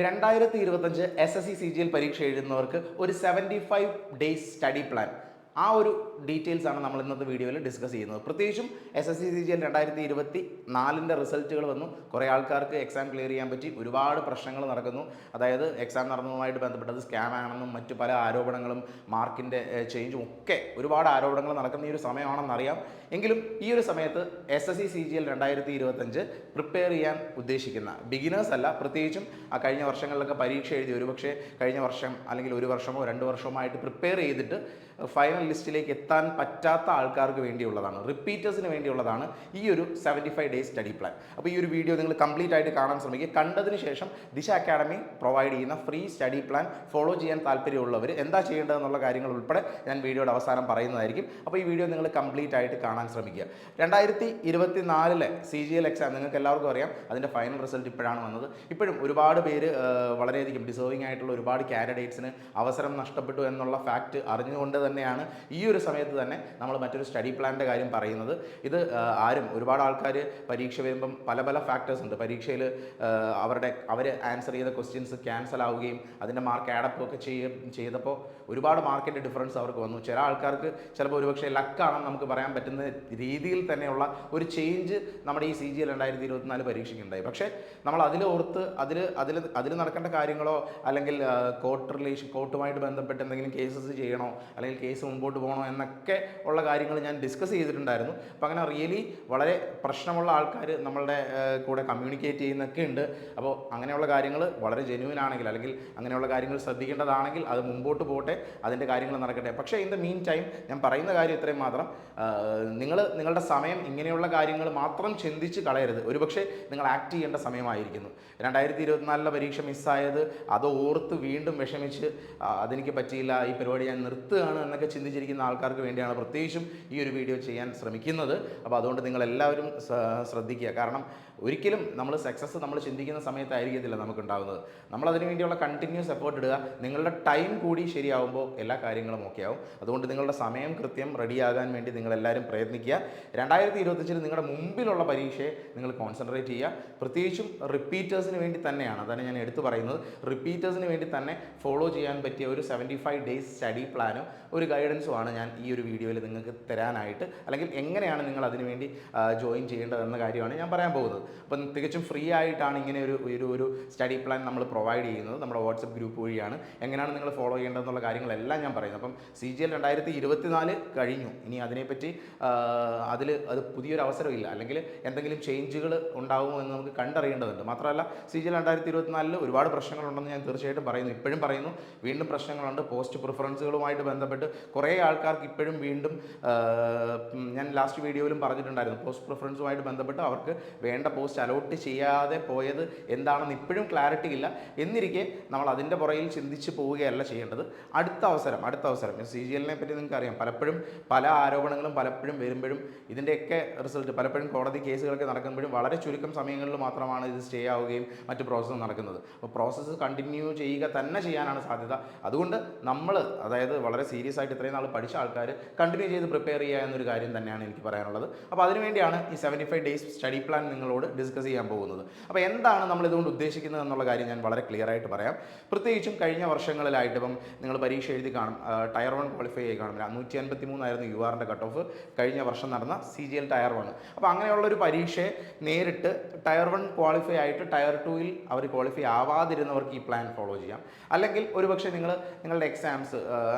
2025 SSC CGL പരീക്ഷ എഴുതുന്നവർക്ക് ഒരു 75 days study plan ആ ഒരു ഡീറ്റെയിൽസ് ആണ് നമ്മൾ ഇന്നത്തെ വീഡിയോയിൽ ഡിസ്കസ് ചെയ്യുന്നത്. പ്രത്യേകിച്ചും SSC CGL 2024 റിസൾട്ടുകൾ വന്നു. കുറേ ആൾക്കാർക്ക് എക്സാം ക്ലിയർ ചെയ്യാൻ പറ്റി. ഒരുപാട് പ്രശ്നങ്ങൾ നടക്കുന്നു. അതായത് എക്സാം നടന്നതുമായിട്ട് ബന്ധപ്പെട്ടത് സ്കാം ആണെന്നും മറ്റു പല ആരോപണങ്ങളും മാർക്കിൻ്റെ ചേഞ്ചും ഒക്കെ ഒരുപാട് ആരോപണങ്ങൾ നടക്കുന്ന ഈ ഒരു സമയമാണെന്നറിയാം. എങ്കിലും ഈ ഒരു സമയത്ത് SSC CGL 2025 പ്രിപ്പയർ ചെയ്യാൻ ഉദ്ദേശിക്കുന്ന ബിഗിനേഴ്സ് അല്ല, പ്രത്യേകിച്ചും ആ കഴിഞ്ഞ വർഷങ്ങളിലൊക്കെ പരീക്ഷ എഴുതി ഒരുപക്ഷെ കഴിഞ്ഞ വർഷം അല്ലെങ്കിൽ ഒരു വർഷമോ 2 വർഷമോ ആയിട്ട് പ്രിപ്പയർ ചെയ്തിട്ട് ഫൈനൽ ലിസ്റ്റിലേക്ക് എത്താൻ പറ്റാത്ത ആൾക്കാർക്ക് വേണ്ടിയുള്ളതാണ്, റിപ്പീറ്റേഴ്സിന് വേണ്ടിയുള്ളതാണ് ഈ ഒരു 75 ഡേയ്സ് സ്റ്റഡി പ്ലാൻ. അപ്പോൾ ഈ ഒരു വീഡിയോ നിങ്ങൾ കംപ്ലീറ്റ് ആയിട്ട് കാണാൻ ശ്രമിക്കുക. കണ്ടതിന് ശേഷം ദിശ അക്കാഡമി പ്രൊവൈഡ് ചെയ്യുന്ന ഫ്രീ സ്റ്റഡി പ്ലാൻ ഫോളോ ചെയ്യാൻ താല്പര്യമുള്ളവർ എന്താ ചെയ്യേണ്ടതെന്നുള്ള കാര്യങ്ങൾ ഉൾപ്പെടെ ഞാൻ വീഡിയോയുടെ അവസാനം പറയുന്നതായിരിക്കും. അപ്പോൾ ഈ വീഡിയോ നിങ്ങൾ കംപ്ലീറ്റ് ആയിട്ട് കാണാൻ ശ്രമിക്കുക. 2024 CGL എക്സാം നിങ്ങൾക്ക് എല്ലാവർക്കും അറിയാം, അതിൻ്റെ ഫൈനൽ റിസൾട്ട് ഇപ്പോഴാണ് വന്നത്. ഇപ്പോഴും ഒരുപാട് പേര് വളരെയധികം ഡിസേർവിംഗ് ആയിട്ടുള്ള ഒരുപാട് കാൻഡിഡേറ്റ്സിന് അവസരം നഷ്ടപ്പെട്ടു എന്നുള്ള ഫാക്റ്റ് അറിഞ്ഞുകൊണ്ട് തന്നെയാണ് ഈ ഒരു സമയത്ത് തന്നെ നമ്മൾ മറ്റൊരു സ്റ്റഡി പ്ലാനിൻ്റെ കാര്യം പറയുന്നത്. ഇത് ഒരുപാട് ആൾക്കാർ പരീക്ഷ വരുമ്പം പല പല ഫാക്ടേഴ്സ് ഉണ്ട്. പരീക്ഷയിൽ അവർ ആൻസർ ചെയ്ത ക്വസ്റ്റ്യൻസ് ക്യാൻസൽ ആവുകയും അതിൻ്റെ മാർക്ക് ആഡപ്പ് ഒക്കെ ചെയ്തപ്പോൾ ഒരുപാട് മാർക്കിൻ്റെ ഡിഫറൻസ് അവർക്ക് വന്നു. ചില ആൾക്കാർക്ക് ചിലപ്പോൾ ഒരുപക്ഷെ ലക്കാണെന്ന് നമുക്ക് പറയാൻ പറ്റുന്ന രീതിയിൽ തന്നെയുള്ള ഒരു ചേഞ്ച് നമ്മുടെ ഈ CGL 2024 പരീക്ഷയ്ക്കുണ്ടായി. പക്ഷേ നമ്മൾ അതിലോർത്ത് അതിൽ നടക്കേണ്ട കാര്യങ്ങളോ അല്ലെങ്കിൽ കോർട്ടുമായിട്ട് ബന്ധപ്പെട്ട് എന്തെങ്കിലും കേസസ് ചെയ്യണോ അല്ലെങ്കിൽ കേസ് മുമ്പോട്ട് പോകണോ എന്നൊക്കെ ഉള്ള കാര്യങ്ങൾ ഞാൻ ഡിസ്കസ് ചെയ്തിട്ടുണ്ടായിരുന്നു. അപ്പോൾ അങ്ങനെ റിയലി വളരെ പ്രശ്നമുള്ള ആൾക്കാർ നമ്മളുടെ കൂടെ കമ്മ്യൂണിക്കേറ്റ് ചെയ്യുന്നൊക്കെ ഉണ്ട്. അപ്പോൾ അങ്ങനെയുള്ള കാര്യങ്ങൾ വളരെ ജെന്യൂൻ ആണെങ്കിൽ അല്ലെങ്കിൽ അങ്ങനെയുള്ള കാര്യങ്ങൾ ശ്രദ്ധിക്കേണ്ടതാണെങ്കിൽ അത് മുമ്പോട്ട് പോട്ടെ, അതിൻ്റെ കാര്യങ്ങൾ നടക്കട്ടെ. പക്ഷേ ഇൻ ദ മീൻ ടൈം ഞാൻ പറയുന്ന കാര്യം ഇത്രയും മാത്രം, നിങ്ങളുടെ സമയം ഇങ്ങനെയുള്ള കാര്യങ്ങൾ മാത്രം ചിന്തിച്ച് കളയരുത്. ഒരുപക്ഷെ നിങ്ങൾ ആക്ട് ചെയ്യേണ്ട സമയമായിരിക്കുന്നു. 2024 പരീക്ഷ മിസ്സായത് അത് ഓർത്ത് വീണ്ടും വിഷമിച്ച് അതെനിക്ക് പറ്റിയില്ല, ഈ പരിപാടി ഞാൻ നിർത്തുകയാണ് എന്നൊക്കെ ചിന്തിച്ചിരിക്കുന്ന ആൾക്കാർക്ക് വേണ്ടിയാണ് പ്രത്യേകിച്ചും ഈ ഒരു വീഡിയോ ചെയ്യാൻ ശ്രമിക്കുന്നത്. അപ്പോൾ അതുകൊണ്ട് നിങ്ങളെല്ലാവരും ശ്രദ്ധിക്കുക. കാരണം ഒരിക്കലും നമ്മൾ സക്സസ് നമ്മൾ ചിന്തിക്കുന്ന സമയത്തായിരിക്കത്തില്ല നമുക്കുണ്ടാകുന്നത്. നമ്മളതിനു വേണ്ടിയുള്ള കണ്ടിന്യൂസ് എഫേർട്ട് ഇടുക. നിങ്ങളുടെ ടൈം കൂടി ശരിയാവുമ്പോൾ എല്ലാ കാര്യങ്ങളും ഓക്കെ ആവും. അതുകൊണ്ട് നിങ്ങളുടെ സമയം കൃത്യം റെഡിയാകാൻ വേണ്ടി നിങ്ങളെല്ലാവരും പ്രയത്നിക്കുക. 2025 നിങ്ങളുടെ മുമ്പിലുള്ള പരീക്ഷയെ നിങ്ങൾ കോൺസെൻട്രേറ്റ് ചെയ്യുക. പ്രത്യേകിച്ചും റിപ്പീറ്റേഴ്സിന് വേണ്ടി തന്നെയാണ്, അതാണ് ഞാൻ എടുത്തു പറയുന്നത്. റിപ്പീറ്റേഴ്സിന് വേണ്ടി തന്നെ ഫോളോ ചെയ്യാൻ പറ്റിയ ഒരു 75 ഡേയ്സ് സ്റ്റഡി പ്ലാനും ഒരു ഗൈഡൻസുമാണ് ഞാൻ ഈ ഒരു വീഡിയോയിൽ നിങ്ങൾക്ക് തരാനായിട്ട്, അല്ലെങ്കിൽ എങ്ങനെയാണ് നിങ്ങൾ അതിനുവേണ്ടി ജോയിൻ ചെയ്യേണ്ടതെന്ന കാര്യമാണ് ഞാൻ പറയാൻ പോകുന്നത്. അപ്പം തികച്ചും ഫ്രീ ആയിട്ടാണ് ഇങ്ങനെ ഒരു സ്റ്റഡി പ്ലാൻ നമ്മൾ പ്രൊവൈഡ് ചെയ്യുന്നത്. നമ്മുടെ വാട്സപ്പ് ഗ്രൂപ്പ് വഴിയാണ്. എങ്ങനെയാണ് നിങ്ങൾ ഫോളോ ചെയ്യേണ്ടതെന്നുള്ള കാര്യങ്ങളെല്ലാം ഞാൻ പറയുന്നത്. അപ്പം CGL 2024 കഴിഞ്ഞു. ഇനി അതിനെപ്പറ്റി അത് പുതിയൊരു അവസരമില്ല, അല്ലെങ്കിൽ എന്തെങ്കിലും ചേഞ്ചുകൾ ഉണ്ടാകുമോ എന്ന് നമുക്ക് കണ്ടറിയേണ്ടതുണ്ട്. മാത്രമല്ല CGL 2024 ഒരുപാട് പ്രശ്നങ്ങളുണ്ടെന്ന് ഞാൻ തീർച്ചയായിട്ടും പറയുന്നു, ഇപ്പോഴും പറയുന്നു. വീണ്ടും പ്രശ്നങ്ങളുണ്ട്. പോസ്റ്റ് പ്രിഫറൻസുകളുമായിട്ട് ബന്ധപ്പെട്ട് കുറേ ആൾക്കാർക്ക് ഇപ്പോഴും വീണ്ടും ഞാൻ ലാസ്റ്റ് വീഡിയോയിലും പറഞ്ഞിട്ടുണ്ടായിരുന്നു, പോസ്റ്റ് പ്രിഫറൻസുമായിട്ട് ബന്ധപ്പെട്ട് അവർക്ക് വേണ്ട പോസ്റ്റ് അലോട്ട് ചെയ്യാതെ പോയത് എന്താണെന്ന് ഇപ്പോഴും ക്ലാരിറ്റി ഇല്ല. എന്നിരിക്കെ നമ്മൾ അതിൻ്റെ പുറകിൽ ചിന്തിച്ച് പോവുകയല്ല ചെയ്യേണ്ടത്. അടുത്ത അവസരം CGLനെ പറ്റി നിങ്ങൾക്ക് അറിയാം, പലപ്പോഴും പല ആരോപണങ്ങളും പലപ്പോഴും വരുമ്പോഴും ഇതിൻ്റെയൊക്കെ റിസൾട്ട് പലപ്പോഴും കോടതി കേസുകളൊക്കെ നടക്കുമ്പോഴും വളരെ ചുരുക്കം സമയങ്ങളിൽ മാത്രമാണ് ഇത് സ്റ്റേ ആവുകയും മറ്റ് പ്രോസസ്സ് നടക്കുന്നത്. അപ്പോൾ പ്രോസസ്സ് കണ്ടിന്യൂ ചെയ്യുക തന്നെ ചെയ്യാനാണ് സാധ്യത. അതുകൊണ്ട് നമ്മൾ അതായത് വളരെ സീരിയസ് ആയിട്ട് ഇത്രയും നാൾ പഠിച്ച ആൾക്കാർ കണ്ടിന്യൂ ചെയ്ത് പ്രിപ്പയർ ചെയ്യുക എന്നൊരു കാര്യം തന്നെയാണ് എനിക്ക് പറയാനുള്ളത്. അപ്പോൾ അതിനുവേണ്ടിയാണ് ഈ 75 ഡേയ്സ് സ്റ്റഡി പ്ലാൻ നിങ്ങളോട് ഡിസ്കസ് ചെയ്യാൻ പോകുന്നത്. അപ്പോൾ എന്താണ് നമ്മൾ ഇതുകൊണ്ട് ഉദ്ദേശിക്കുന്നത് എന്നുള്ള കാര്യം ഞാൻ വളരെ ക്ലിയർ ആയിട്ട് പറയാം. പ്രത്യേകിച്ചും കഴിഞ്ഞ വർഷങ്ങളിലായിട്ട് ഇപ്പം നിങ്ങൾ പരീക്ഷ എഴുതി കാണും, ടയർ 1 ക്വാളിഫൈ ആയി കാണും. 153 ആയിരുന്നു URൻ്റെ കട്ട് ഓഫ് കഴിഞ്ഞ വർഷം നടന്ന CGL ടയർ 1. അപ്പോൾ അങ്ങനെയുള്ളൊരു പരീക്ഷയെ നേരിട്ട് ടയർ 1 ക്വാളിഫൈ ആയിട്ട് ടയർ 2 അവർ ക്വാളിഫൈ ആവാതിരുന്നവർക്ക് ഈ പ്ലാൻ ഫോളോ ചെയ്യാം. അല്ലെങ്കിൽ ഒരുപക്ഷെ നിങ്ങളുടെ എക്സാംസ്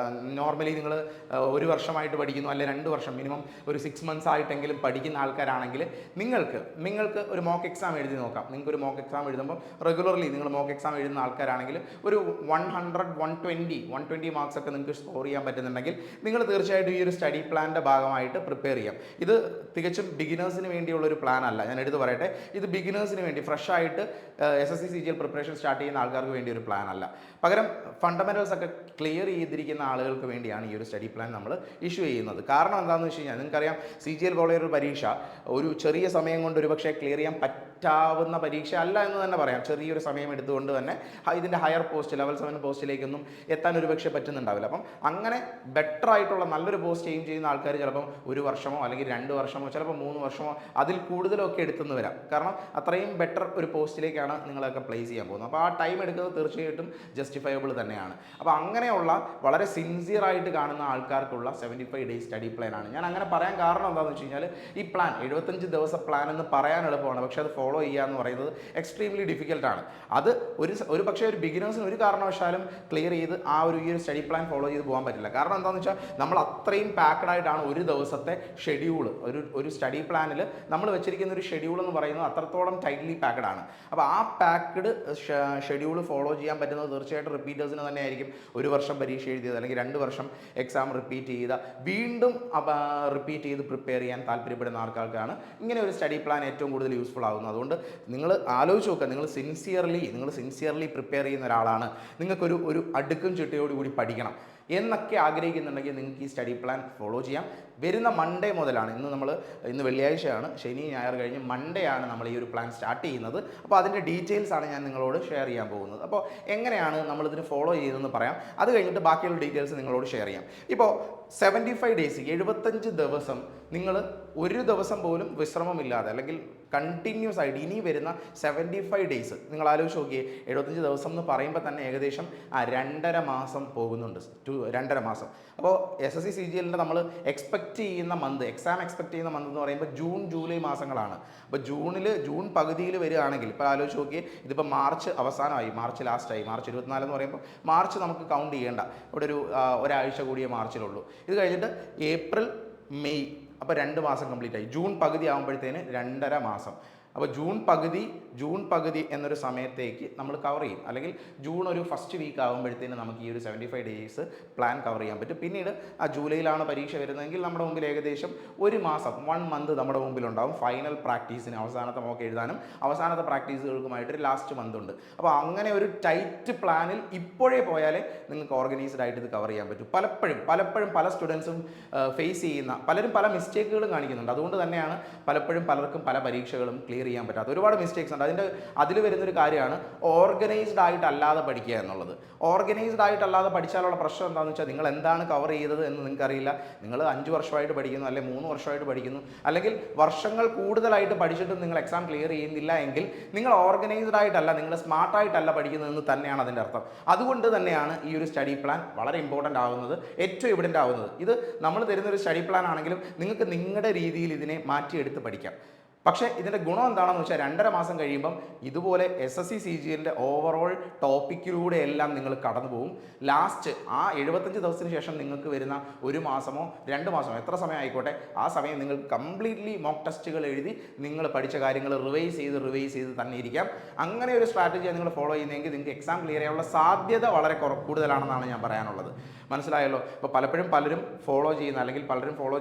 നോർമലി നിങ്ങൾ ഒരു വർഷമായിട്ട് പഠിക്കുന്നു, അല്ലെങ്കിൽ 2 വർഷം മിനിമം ഒരു 6 months ആയിട്ടെങ്കിലും പഠിക്കുന്ന ആൾക്കാരാണെങ്കിൽ നിങ്ങൾക്ക് ഒരു മോക്ക് എക്സാം എഴുതി നോക്കാം. നിങ്ങൾക്ക് ഒരു മോക്ക് എക്സാം എഴുതുമ്പോൾ റെഗുലർലി നിങ്ങൾ മോക്ക് എക്സാം എഴുതുന്ന ആൾക്കാരാണെങ്കിൽ ഒരു 120 മാർക്സ് ഒക്കെ നിങ്ങൾക്ക് സ്കോർ ചെയ്യാൻ പറ്റുന്നുണ്ടെങ്കിൽ നിങ്ങൾ തീർച്ചയായിട്ടും ഈ ഒരു സ്റ്റഡി പ്ലാനിൻ്റെ ഭാഗമായിട്ട് പ്രിപ്പയർ ചെയ്യാം. ഇത് തികച്ചും ബിഗിനേഴ്സിന് വേണ്ടിയുള്ളൊരു പ്ലാൻ അല്ല, ഞാൻ എടുത്ത് പറയട്ടെ. ഇത് ബിഗിനേഴ്സിന് വേണ്ടി ഫ്രഷ് ആയിട്ട് SSC CGL പ്രിപ്പറേഷൻ സ്റ്റാർട്ട് ചെയ്യുന്ന ആൾക്കാർക്ക് വേണ്ടി ഒരു പ്ലാൻ അല്ല. പകരം ഫണ്ടമെൻറ്റൽസ് ഒക്കെ ക്ലിയർ ചെയ്തിരിക്കുന്ന ആളുകൾക്ക് വേണ്ടിയാണ് ഈ ഒരു സ്റ്റഡി പ്ലാൻ നമ്മൾ ഇഷ്യൂ ചെയ്യുന്നത്. കാരണം എന്താണെന്ന് വെച്ച് കഴിഞ്ഞാൽ നിങ്ങൾക്കറിയാം, CGL പോലെയൊരു പരീക്ഷ ഒരു ചെറിയ സമയം കൊണ്ട് ഒരുപക്ഷെ ക്ലിയർ ചെയ്യാൻ പറ്റാവുന്ന പരീക്ഷ അല്ല എന്ന് തന്നെ പറയാം. ചെറിയൊരു സമയം എടുത്തുകൊണ്ട് തന്നെ ഇതിൻ്റെ ഹയർ പോസ്റ്റ് ലെവൽ 7 പോസ്റ്റിലേക്കൊന്നും എത്താൻ ഒരു പക്ഷേ പറ്റുന്നുണ്ടാവില്ല. അപ്പം അങ്ങനെ ബെറ്റർ ആയിട്ടുള്ള നല്ലൊരു പോസ്റ്റ് എയിം ചെയ്യുന്ന ആൾക്കാർ ചിലപ്പം 1 വർഷമോ അല്ലെങ്കിൽ 2 വർഷമോ ചിലപ്പോൾ 3 വർഷമോ അതിൽ കൂടുതലൊക്കെ എടുത്തെന്ന് വരാം. കാരണം അത്രയും ബെറ്റർ ഒരു പോസ്റ്റിലേക്കാണ് നിങ്ങളൊക്കെ പ്ലേസ് ചെയ്യാൻ പോകുന്നത്. അപ്പോൾ ആ ടൈം എടുക്കുന്നത് തീർച്ചയായിട്ടും ജസ്റ്റിഫയബിൾ തന്നെയാണ്. അപ്പോൾ അങ്ങനെയുള്ള വളരെ സിൻസിയറായിട്ട് കാണുന്ന ആൾക്കാർക്കുള്ള 75 ഡേയ്സ് സ്റ്റഡി പ്ലാൻ ആണ്. ഞാൻ അങ്ങനെ പറയാൻ കാരണം എന്താണെന്ന് വെച്ച് കഴിഞ്ഞാൽ ഈ പ്ലാൻ 75 ദിവസ പ്ലാൻ എന്ന് പറയാൻ എളുപ്പമാണ്, പക്ഷേ അത് ഫോളോ ചെയ്യുക എന്ന് പറയുന്നത് എക്സ്ട്രീംലി ഡിഫിക്കൽട്ടാണ്. അത് ഒരു പക്ഷേ ഒരു ബിഗിനേഴ്സിന് ഒരു കാരണവശാലും ക്ലിയർ ചെയ്ത് ഈ ഒരു സ്റ്റഡി പ്ലാൻ ഫോളോ ചെയ്ത് പോകാൻ പറ്റില്ല. കാരണം എന്താണെന്ന് വെച്ചാൽ നമ്മൾ അത്രയും പാക്ഡ് ആയിട്ടാണ് ഒരു ദിവസത്തെ ഷെഡ്യൂൾ ഒരു സ്റ്റഡി പ്ലാനിൽ നമ്മൾ വെച്ചിരിക്കുന്ന ഒരു ഷെഡ്യൂൾ എന്ന് പറയുന്നത് അത്രത്തോളം ടൈറ്റ്ലി പാക്ഡ് ആണ്. അപ്പോൾ ആ പാക്ഡ് ഷെഡ്യൂൾ ഫോളോ ചെയ്യാൻ പറ്റുന്നത് തീർച്ചയായിട്ടും റിപ്പീറ്റേഴ്സിന് തന്നെ ആയിരിക്കും. 1 വർഷം പരീക്ഷ എഴുതിയത് അല്ലെങ്കിൽ 2 വർഷം എക്സാം റിപ്പീറ്റ് ചെയ്ത വീണ്ടും റിപ്പീറ്റ് ചെയ്ത് പ്രിപ്പയർ ചെയ്യാൻ താല്പര്യപ്പെടുന്ന ആൾക്കാർക്കാണ് ഇങ്ങനെ ഒരു സ്റ്റഡി പ്ലാൻ ഏറ്റവും കൂടുതൽ യൂസ്ഫുൾ ആകുന്നത്. അതുകൊണ്ട് നിങ്ങൾ ആലോചിച്ച് നോക്കുക, നിങ്ങൾ സിൻസിയർലി പ്രിപ്പയർ ചെയ്യുന്ന ഒരാളാണ്, നിങ്ങൾക്കൊരു അടുക്കും ചിട്ടയോടുകൂടി പഠിക്കണം എന്നൊക്കെ ആഗ്രഹിക്കുന്നുണ്ടെങ്കിൽ നിങ്ങൾക്ക് ഈ സ്റ്റഡി പ്ലാൻ ഫോളോ ചെയ്യാം. വരുന്ന മൺഡേ മുതലാണ്, ഇന്ന് വെള്ളിയാഴ്ചയാണ്, ശനി ഞായർ കഴിഞ്ഞ് മൺഡേ ആണ് നമ്മൾ ഈ ഒരു പ്ലാൻ സ്റ്റാർട്ട് ചെയ്യുന്നത്. അപ്പോൾ അതിൻ്റെ ഡീറ്റെയിൽസ് ആണ് ഞാൻ നിങ്ങളോട് ഷെയർ ചെയ്യാൻ പോകുന്നത്. അപ്പോൾ എങ്ങനെയാണ് നമ്മളിതിന് ഫോളോ ചെയ്തതെന്ന് പറയാം, അത് കഴിഞ്ഞിട്ട് ബാക്കിയുള്ള ഡീറ്റെയിൽസ് നിങ്ങളോട് ഷെയർ ചെയ്യാം. ഇപ്പോൾ 75 ഡേയ്സ് 75 ദിവസം നിങ്ങൾ ഒരു ദിവസം പോലും വിശ്രമമില്ലാതെ അല്ലെങ്കിൽ കണ്ടിന്യൂസ് ആയിട്ട് ഇനി വരുന്ന 75 ഡേയ്സ് നിങ്ങൾ ആലോചിച്ച് നോക്കിയേ. 75 ദിവസം എന്ന് പറയുമ്പോൾ തന്നെ ഏകദേശം 2.5 മാസം പോകുന്നുണ്ട്, 2.5 മാസം. അപ്പോൾ SSC CGL നമ്മൾ എക്സ്പെക്റ്റ് ചെയ്യുന്ന മന്ത്, എക്സാം എക്സ്പെക്ട് ചെയ്യുന്ന മന്ത് എന്ന് പറയുമ്പോൾ ജൂൺ ജൂലൈ മാസങ്ങളാണ്. അപ്പോൾ ജൂൺ പകുതിയിൽ വരികയാണെങ്കിൽ ഇപ്പോൾ ആലോചിച്ച് നോക്കിയേ, ഇതിപ്പോൾ മാർച്ച് അവസാനമായി, മാർച്ച് ലാസ്റ്റായി, മാർച്ച് 24 എന്ന് പറയുമ്പോൾ മാർച്ച് നമുക്ക് കൗണ്ട് ചെയ്യേണ്ട, ഇവിടെ ഒരാഴ്ച കൂടിയേ മാർച്ചിലുള്ളൂ. ഇത് കഴിഞ്ഞിട്ട് ഏപ്രിൽ മെയ്, അപ്പോൾ 2 മാസം കംപ്ലീറ്റ് ആയി. ജൂൺ പകുതി ആകുമ്പോഴത്തേന് 2.5 മാസം. അപ്പോൾ ജൂൺ പകുതി എന്നൊരു സമയത്തേക്ക് നമ്മൾ കവർ ചെയ്യും, അല്ലെങ്കിൽ ജൂൺ ഒരു ഫസ്റ്റ് വീക്ക് ആകുമ്പോഴത്തേന് നമുക്ക് ഈ ഒരു 75 ഡേയ്സ് പ്ലാൻ കവർ ചെയ്യാൻ പറ്റും. പിന്നീട് ജൂലൈയിലാണ് പരീക്ഷ വരുന്നതെങ്കിൽ നമ്മുടെ മുമ്പിൽ ഏകദേശം 1 മാസം 1 മന്ത് നമ്മുടെ മുമ്പിലുണ്ടാവും ഫൈനൽ പ്രാക്ടീസിന്, അവസാനത്തെ മോക്ക് എഴുതാനും അവസാനത്തെ പ്രാക്ടീസുകൾക്കുമായിട്ടൊരു ലാസ്റ്റ് മന്ത് ഉണ്ട്. അപ്പോൾ അങ്ങനെ ഒരു ടൈറ്റ് പ്ലാനിൽ ഇപ്പോഴേ പോയാലേ നിങ്ങൾക്ക് ഓർഗനൈസ്ഡ് ആയിട്ട് ഇത് കവർ ചെയ്യാൻ പറ്റും. പലപ്പോഴും പല സ്റ്റുഡൻസും ഫേസ് ചെയ്യുന്ന പലരും പല മിസ്റ്റേക്കുകളും കാണിക്കുന്നുണ്ട്. അതുകൊണ്ട് തന്നെയാണ് പലപ്പോഴും പലർക്കും പല പരീക്ഷകളും ക്ലിയർ ചെയ്യാൻ പറ്റാത്ത ഒരുപാട് മിസ്റ്റേക്സ് ഉണ്ട്. അതിൽ വരുന്നൊരു കാര്യമാണ് ഓർഗനൈസ്ഡ് ആയിട്ടല്ലാതെ പഠിക്കുക എന്നുള്ളത്. ഓർഗനൈസ്ഡ് ആയിട്ടല്ലാതെ പഠിച്ചാലുള്ള പ്രശ്നം എന്താണെന്ന് വെച്ചാൽ നിങ്ങൾ എന്താണ് കവർ ചെയ്തത് എന്ന് നിങ്ങൾക്കറിയില്ല. നിങ്ങൾ 5 വർഷമായിട്ട് പഠിക്കുന്നു, അല്ലെങ്കിൽ 3 വർഷമായിട്ട് പഠിക്കുന്നു, അല്ലെങ്കിൽ വർഷങ്ങൾ കൂടുതലായിട്ട് പഠിച്ചിട്ടും നിങ്ങൾ എക്സാം ക്ലിയർ ചെയ്യുന്നില്ല എങ്കിൽ നിങ്ങൾ ഓർഗനൈസ്ഡ് ആയിട്ടല്ല, നിങ്ങൾ സ്മാർട്ടായിട്ടല്ല പഠിക്കുന്നതെന്ന് തന്നെയാണ് അതിൻ്റെ അർത്ഥം. അതുകൊണ്ട് തന്നെയാണ് ഈ ഒരു സ്റ്റഡി പ്ലാൻ വളരെ ഇമ്പോർട്ടൻ്റ് ആവുന്നത്, ഏറ്റവും എവിഡൻ്റ് ആവുന്നത്. ഇത് നമ്മൾ തരുന്നൊരു സ്റ്റഡി പ്ലാൻ ആണെങ്കിലും നിങ്ങൾക്ക് നിങ്ങളുടെ രീതിയിൽ ഇതിനെ മാറ്റിയെടുത്ത് പഠിക്കാം. പക്ഷേ ഇതിൻ്റെ ഗുണം എന്താണെന്ന് വെച്ചാൽ 2.5 മാസം കഴിയുമ്പം ഇതുപോലെ SSC CGLൻ്റെ ഓവറോൾ ടോപ്പിക്കിലൂടെ എല്ലാം നിങ്ങൾ കടന്നു പോകും. ലാസ്റ്റ് ആ 75 ദിവസത്തിന് ശേഷം നിങ്ങൾക്ക് വരുന്ന 1 മാസമോ 2 മാസമോ എത്ര സമയം ആയിക്കോട്ടെ, ആ സമയം നിങ്ങൾ കംപ്ലീറ്റ്ലി മോക്ക് ടെസ്റ്റുകൾ എഴുതി നിങ്ങൾ പഠിച്ച കാര്യങ്ങൾ റിവൈസ് ചെയ്ത് തന്നെ ഇരിക്കാം. അങ്ങനെ ഒരു സ്ട്രാറ്റജിയാണ് നിങ്ങൾ ഫോളോ ചെയ്യുന്നതെങ്കിൽ നിങ്ങൾക്ക് എക്സാം ക്ലിയർ ചെയ്യാനുള്ള സാധ്യത വളരെ കൂടുതലാണെന്നാണ് ഞാൻ പറയാനുള്ളത്. മനസ്സിലായല്ലോ? ഇപ്പോൾ പലരും ഫോളോ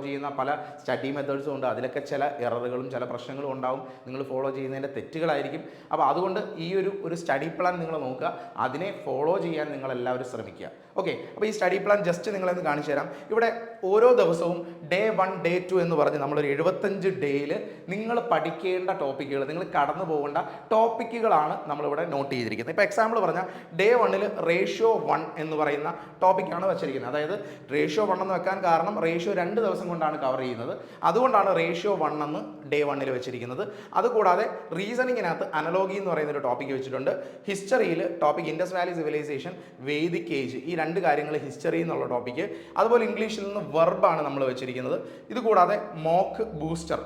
ചെയ്യുന്ന പല സ്റ്റഡി മെത്തേഡ്സും ഉണ്ട്. അതിലൊക്കെ ചില എററുകളും ചില പ്രശ്നങ്ങളും ഉണ്ടാവും, നിങ്ങൾ ഫോളോ ചെയ്യുന്നതിൻ്റെ തെറ്റുകളായിരിക്കും. അപ്പോൾ അതുകൊണ്ട് ഈ ഒരു സ്റ്റഡി പ്ലാൻ നിങ്ങൾ നോക്കുക, അതിനെ ഫോളോ ചെയ്യാൻ നിങ്ങളെല്ലാവരും ശ്രമിക്കുക. ഓക്കെ, അപ്പോൾ ഈ സ്റ്റഡി പ്ലാൻ ജസ്റ്റ് നിങ്ങളെന്ന് കാണിച്ചു തരാം. ഇവിടെ ഓരോ ദിവസവും ഡേ 1 ഡേ 2 എന്ന് പറഞ്ഞ് നമ്മളൊരു 75 ഡേയിൽ നിങ്ങൾ പഠിക്കേണ്ട ടോപ്പിക്കുകൾ, നിങ്ങൾ കടന്നു പോകേണ്ട ടോപ്പിക്കുകളാണ് നമ്മളിവിടെ നോട്ട് ചെയ്തിരിക്കുന്നത്. ഇപ്പോൾ എക്സാമ്പിൾ പറഞ്ഞാൽ ഡേ 1 റേഷ്യോ 1 എന്ന് പറയുന്ന ടോപ്പിക്കാണ് വെച്ചിരിക്കുന്നത്. അതായത് റേഷ്യോ 1 എന്ന് വെക്കാൻ കാരണം റേഷ്യോ 2 ദിവസം കൊണ്ടാണ് കവർ ചെയ്യുന്നത്, അതുകൊണ്ടാണ് റേഷ്യോ 1 എന്ന് ഡേ 1 വെച്ചിരിക്കുന്നത്. അതുകൂടാതെ റീസണിങ്ങിനകത്ത് അനലോഗി എന്ന് പറയുന്ന ഒരു ടോപ്പിക്ക് വെച്ചിട്ടുണ്ട്. ഹിസ്റ്ററിയിൽ topic Indus valley civilisation, Vedic age, ഈ 2 കാര്യങ്ങൾ ഹിസ്റ്ററി എന്നുള്ള ടോപ്പിക്ക്. അതുപോലെ ഇംഗ്ലീഷിൽ നിന്ന് വെർബാണ് നമ്മൾ വെച്ചിരിക്കുന്നത്. ഇത് കൂടാതെ മോക്ക് ബൂസ്റ്റർ,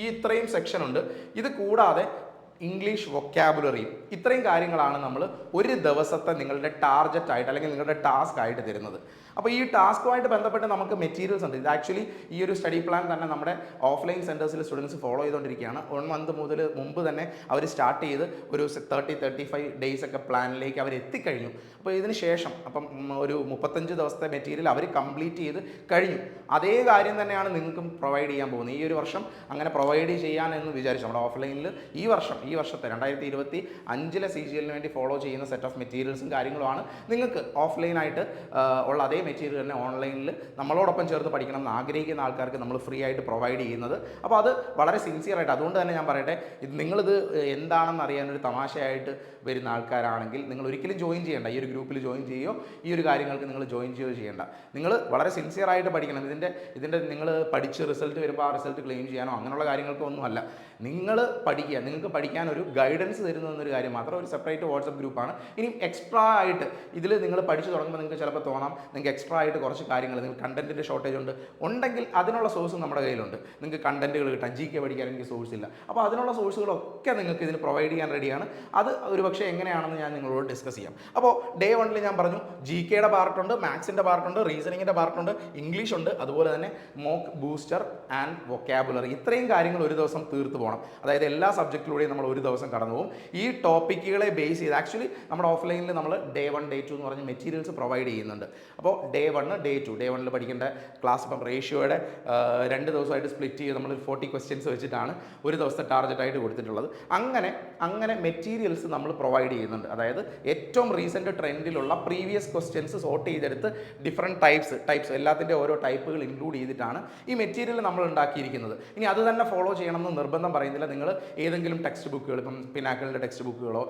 ഈ ഇത്രയും സെക്ഷൻ ഉണ്ട്. ഇത് കൂടാതെ ഇംഗ്ലീഷ് വൊക്കാബുലറിയും, ഇത്രയും കാര്യങ്ങളാണ് നമ്മൾ ഒരു ദിവസത്തെ നിങ്ങളുടെ ടാർഗറ്റ് ആയിട്ട് അല്ലെങ്കിൽ നിങ്ങളുടെ ടാസ്ക് ആയിട്ട് തരുന്നത്. അപ്പോൾ ഈ ടാസ്കുമായിട്ട് ബന്ധപ്പെട്ട് നമുക്ക് മെറ്റീരിയൽസ് ഉണ്ട്. ഇത് ആക്ച്വലി ഈ ഒരു സ്റ്റഡി പ്ലാൻ തന്നെ നമ്മുടെ ഓഫ്ലൈൻ സെൻറ്റേഴ്സിൽ സ്റ്റുഡൻസ് ഫോളോ ചെയ്തുകൊണ്ടിരിക്കുകയാണ്. 1 മന്ത് മുമ്പ് തന്നെ അവർ സ്റ്റാർട്ട് ചെയ്ത് ഒരു 35 ഡേയ്സ് ഒക്കെ പ്ലാനിലേക്ക് അവർ എത്തിക്കഴിഞ്ഞു. അപ്പോൾ ഇതിന് ശേഷം ഒരു 35 ദിവസത്തെ മെറ്റീരിയൽ അവർ കംപ്ലീറ്റ് ചെയ്ത് കഴിഞ്ഞു. അതേ കാര്യം തന്നെയാണ് നിങ്ങൾക്കും പ്രൊവൈഡ് ചെയ്യാൻ പോകുന്നത്. ഈ ഒരു വർഷം അങ്ങനെ പ്രൊവൈഡ് ചെയ്യാൻ എന്ന് വിചാരിച്ചു. നമ്മുടെ ഓഫ്ലൈനിൽ ഈ ഈ വർഷത്തെ 2025 CGL വേണ്ടി ഫോളോ ചെയ്യുന്ന സെറ്റ് ഓഫ് മെറ്റീരിയൽസും കാര്യങ്ങളുമാണ് നിങ്ങൾക്ക് ഓഫ്ലൈനായിട്ട് ഉള്ള അതേ മെറ്റീരിയൽ തന്നെ ഓൺലൈനിൽ നമ്മളോടൊപ്പം ചേർത്ത് പഠിക്കണം എന്ന് ആഗ്രഹിക്കുന്ന ആൾക്കാർക്ക് നമ്മൾ ഫ്രീ ആയിട്ട് പ്രൊവൈഡ് ചെയ്യുന്നത്. അപ്പോൾ അത് വളരെ സിൻസിയറായിട്ട്, അതുകൊണ്ട് തന്നെ ഞാൻ പറയട്ടെ, നിങ്ങളിത് എന്താണെന്ന് അറിയാനൊരു തമാശയായിട്ട് വരുന്ന ആൾക്കാരാണെങ്കിൽ നിങ്ങൾ ഒരിക്കലും ജോയിൻ ചെയ്യേണ്ട. ഈ ഒരു ഗ്രൂപ്പിൽ ജോയിൻ ചെയ്യുകയോ ഈ ഒരു കാര്യങ്ങൾക്ക് നിങ്ങൾ ജോയിൻ ചെയ്യുകയോ ചെയ്യേണ്ട. നിങ്ങൾ വളരെ സിൻസിയറായിട്ട് പഠിക്കണം. ഇതിൻ്റെ നിങ്ങൾ പഠിച്ച് റിസൾട്ട് വരുമ്പോൾ ആ റിസൾട്ട് ക്ലെയിം ചെയ്യാനോ അങ്ങനെയുള്ള കാര്യങ്ങൾക്കൊന്നുമല്ല. നിങ്ങൾ പഠിക്കുക, നിങ്ങൾക്ക് പഠിക്കാൻ ഒരു ഗൈഡൻസ് തരുന്നൊരു കാര്യം മാത്രം. ഒരു സെപ്പറേറ്റ് വാട്സപ്പ് ഗ്രൂപ്പാണ്. ഇനി എക്സ്ട്രാ ആയിട്ട് ഇതിൽ നിങ്ങൾ പഠിച്ചു തുടങ്ങുമ്പോൾ നിങ്ങൾക്ക് ചിലപ്പോൾ തോന്നാം നിങ്ങൾക്ക് എക്സ്ട്രാ ആയിട്ട് കുറച്ച് കാര്യങ്ങൾ, നിങ്ങൾക്ക് കണ്ടൻറ്റിൻ്റെ ഷോർട്ടേജ് ഉണ്ടെങ്കിൽ അതിനുള്ള സോഴ്സ് നമ്മുടെ കയ്യിലുണ്ട്. നിങ്ങൾക്ക് കണ്ടൻറ്റുകൾ കിട്ടാൻ, GK പഠിക്കാൻ എനിക്ക് സോഴ്സ് ഇല്ല. അപ്പോൾ അതിനുള്ള സോഴ്സുകളൊക്കെ നിങ്ങൾക്ക് ഇതിന് പ്രൊവൈഡ് ചെയ്യാൻ റെഡിയാണ്. അത് ഒരു പക്ഷേ എങ്ങനെയാണെന്ന് ഞാൻ നിങ്ങളോട് ഡിസ്കസ് ചെയ്യാം. അപ്പോൾ ഡേ 1 ഞാൻ പറഞ്ഞു GKയുടെ പാർട്ടുണ്ട്, മാത്സിൻ്റെ പാർട്ടുണ്ട്, റീസണിങ്ങിൻ്റെ പാർട്ടുണ്ട്, ഇംഗ്ലീഷ് ഉണ്ട്, അതുപോലെ തന്നെ മോക്ക് ബൂസ്റ്റർ ആൻഡ് വൊക്കാബുലറി. ഇത്രയും കാര്യങ്ങൾ ഒരു ദിവസം തീർത്ത് പോകണം. അതായത് എല്ലാ സബ്ജക്റ്റിലൂടെയും നമ്മൾ ഒരു ദിവസം കടന്നു പോകും. ഈ ടോപ്പിക്കുകളെ ബേസ് ചെയ്ത് ആക്ച്വലി നമ്മുടെ ഓഫ്ലൈനിൽ നമ്മൾ ഡേ 1 ഡേ 2 എന്ന് പറഞ്ഞ് മെറ്റീരിയൽസ് പ്രൊവൈഡ് ചെയ്യുന്നുണ്ട്. അപ്പോൾ ഡേ 1 ഡേ 2 ഡേ 1 പഠിക്കേണ്ട ക്ലാസ് ഇപ്പം റേഷ്യോയുടെ 2 ദിവസമായിട്ട് സ്പ്ലിറ്റ് ചെയ്ത് നമ്മൾ 40 ക്വസ്റ്റ്യൻസ് വെച്ചിട്ടാണ് ഒരു ദിവസത്തെ ടാർഗറ്റായിട്ട് കൊടുത്തിട്ടുള്ളത്. അങ്ങനെ മെറ്റീരിയൽസ് നമ്മൾ പ്രൊവൈഡ് ചെയ്യുന്നുണ്ട്. അതായത് ഏറ്റവും റീസെൻറ്റ് ട്രെൻഡിലുള്ള പ്രീവിയസ് ക്വസ്റ്റ്യൻസ് സോർട്ട് ചെയ്തെടുത്ത് ഡിഫറെൻറ്റ് ടൈപ്സ് എല്ലാത്തിൻ്റെ ഓരോ ടൈപ്പുകൾ ഇൻക്ലൂഡ് ചെയ്തിട്ടാണ് ഈ മെറ്റീരിയൽ നമ്മൾ ഉണ്ടാക്കിയിരിക്കുന്നത്. ഇനി അത് തന്നെ ഫോളോ ചെയ്യണമെന്ന് നിർബന്ധം പറയുന്നില്ല. നിങ്ങൾ ഏതെങ്കിലും ടെക്സ്റ്റ് ബുക്കുകൾ, ഇപ്പം പിനാക്കിളിൻ്റെ ടെക്സ്റ്റ് ബുക്കുകളോ